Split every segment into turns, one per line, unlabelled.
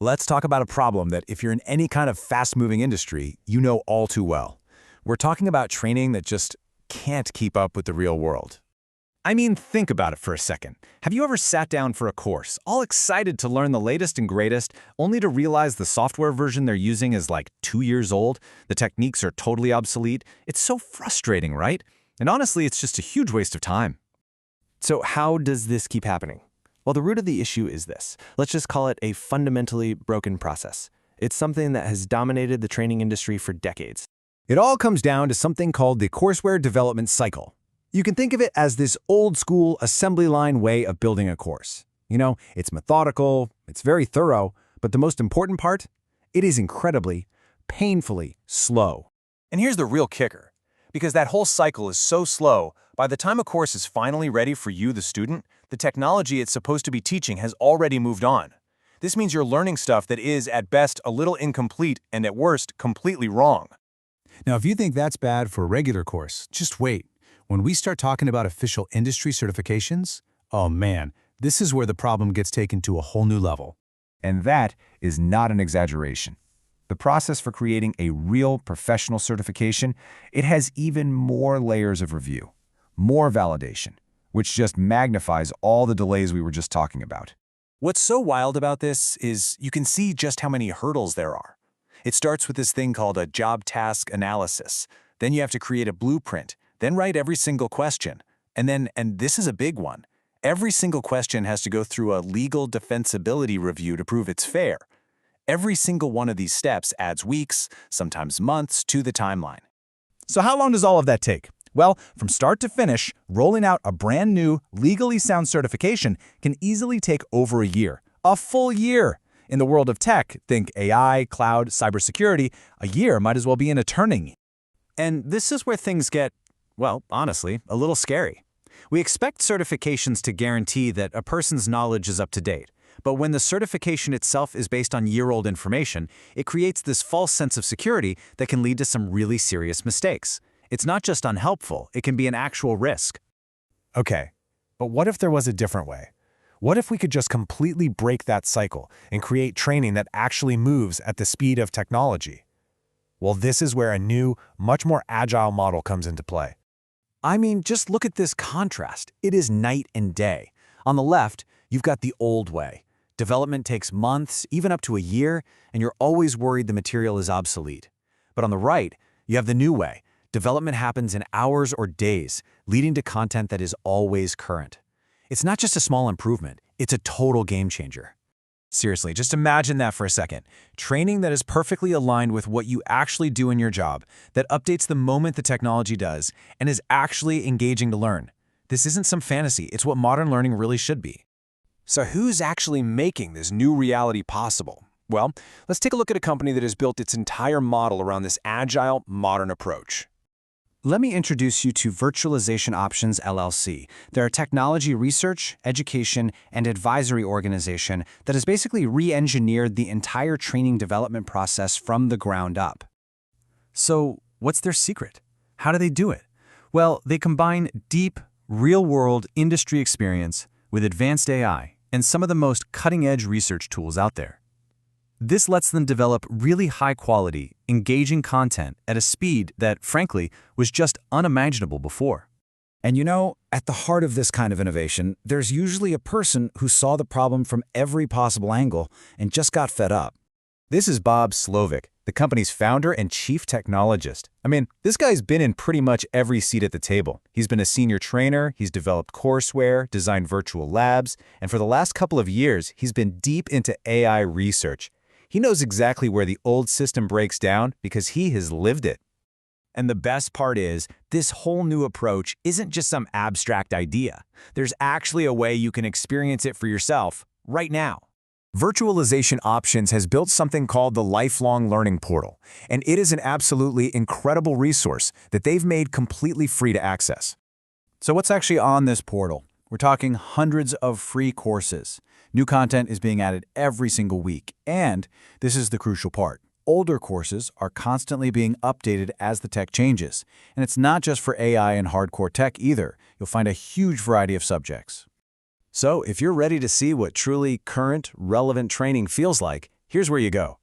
Let's talk about a problem that if you're in any kind of fast-moving industry, you know all too well. We're talking about training that just can't keep up with the real world. I mean, think about it for a second. Have you ever sat down for a course, all excited to learn the latest and greatest, only to realize the software version they're using is like 2 years old? The techniques are totally obsolete. It's so frustrating, right? And honestly, it's just a huge waste of time.
So how does this keep happening? Well, the root of the issue is this. Let's just call it a fundamentally broken process. It's something that has dominated the training industry for decades.
It all comes down to something called the courseware development cycle. You can think of it as this old-school assembly line way of building a course. You know, it's methodical, it's very thorough, but the most important part? It is incredibly, painfully slow.
And here's the real kicker. Because that whole cycle is so slow, by the time a course is finally ready for you, the student, the technology it's supposed to be teaching has already moved on. This means you're learning stuff that is, at best, a little incomplete and at worst, completely wrong.
Now, if you think that's bad for a regular course, just wait. When we start talking about official industry certifications, oh man, this is where the problem gets taken to a whole new level.
And that is not an exaggeration. The process for creating a real professional certification, it has even more layers of review, more validation, which just magnifies all the delays we were just talking about.
What's so wild about this is you can see just how many hurdles there are. It starts with this thing called a job task analysis. Then you have to create a blueprint, then write every single question. And this is a big one, every single question has to go through a legal defensibility review to prove it's fair. Every single one of these steps adds weeks, sometimes months, to the timeline.
So how long does all of that take? Well, from start to finish, rolling out a brand new, legally sound certification can easily take over a year. A full year! In the world of tech, think AI, cloud, cybersecurity, a year might as well be an eternity.
And this is where things get, well, honestly, a little scary. We expect certifications to guarantee that a person's knowledge is up to date. But when the certification itself is based on year-old information, it creates this false sense of security that can lead to some really serious mistakes. It's not just unhelpful, it can be an actual risk.
Okay, but what if there was a different way? What if we could just completely break that cycle and create training that actually moves at the speed of technology? Well, this is where a new, much more agile model comes into play.
I mean, just look at this contrast. It is night and day. On the left, you've got the old way. Development takes months, even up to a year, and you're always worried the material is obsolete. But on the right, you have the new way. Development happens in hours or days, leading to content that is always current. It's not just a small improvement, it's a total game changer.
Seriously, just imagine that for a second. Training that is perfectly aligned with what you actually do in your job, that updates the moment the technology does, and is actually engaging to learn. This isn't some fantasy, it's what modern learning really should be. So who's actually making this new reality possible? Well, let's take a look at a company that has built its entire model around this agile, modern approach.
Let me introduce you to Virtualization Options LLC. They're a technology research, education, and advisory organization that has basically re-engineered the entire training development process from the ground up. So, what's their secret? How do they do it? Well, they combine deep, real-world industry experience with advanced AI and some of the most cutting-edge research tools out there. This lets them develop really high-quality, engaging content at a speed that, frankly, was just unimaginable before.
And you know, at the heart of this kind of innovation, there's usually a person who saw the problem from every possible angle and just got fed up.
This is Bob Slovic, the company's founder and chief technologist. I mean, this guy's been in pretty much every seat at the table. He's been a senior trainer, he's developed courseware, designed virtual labs, and for the last couple of years, he's been deep into AI research. He knows exactly where the old system breaks down because he has lived it. And the best part is, this whole new approach isn't just some abstract idea. There's actually a way you can experience it for yourself right now. Virtualization Options has built something called the Lifelong Learning Portal, and it is an absolutely incredible resource that they've made completely free to access.
So what's actually on this portal? We're talking hundreds of free courses. New content is being added every single week, and this is the crucial part. Older courses are constantly being updated as the tech changes. And it's not just for AI and hardcore tech either. You'll find a huge variety of subjects.
So if you're ready to see what truly current, relevant training feels like,
Here's where you go.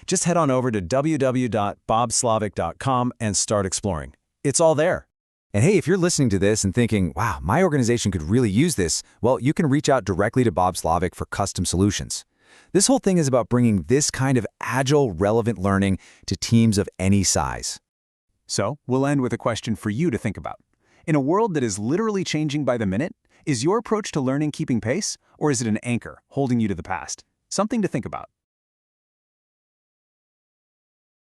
Just head on over to www.bobslavic.com and start exploring. It's all there.
And hey, if you're listening to this and thinking, wow, my organization could really use this, well, you can reach out directly to Bob Slavic for custom solutions. This whole thing is about bringing this kind of agile, relevant learning to teams of any size.
So, we'll end with a question for you to think about. In a world that is literally changing by the minute, is your approach to learning keeping pace, or is it an anchor holding you to the past? Something to think about.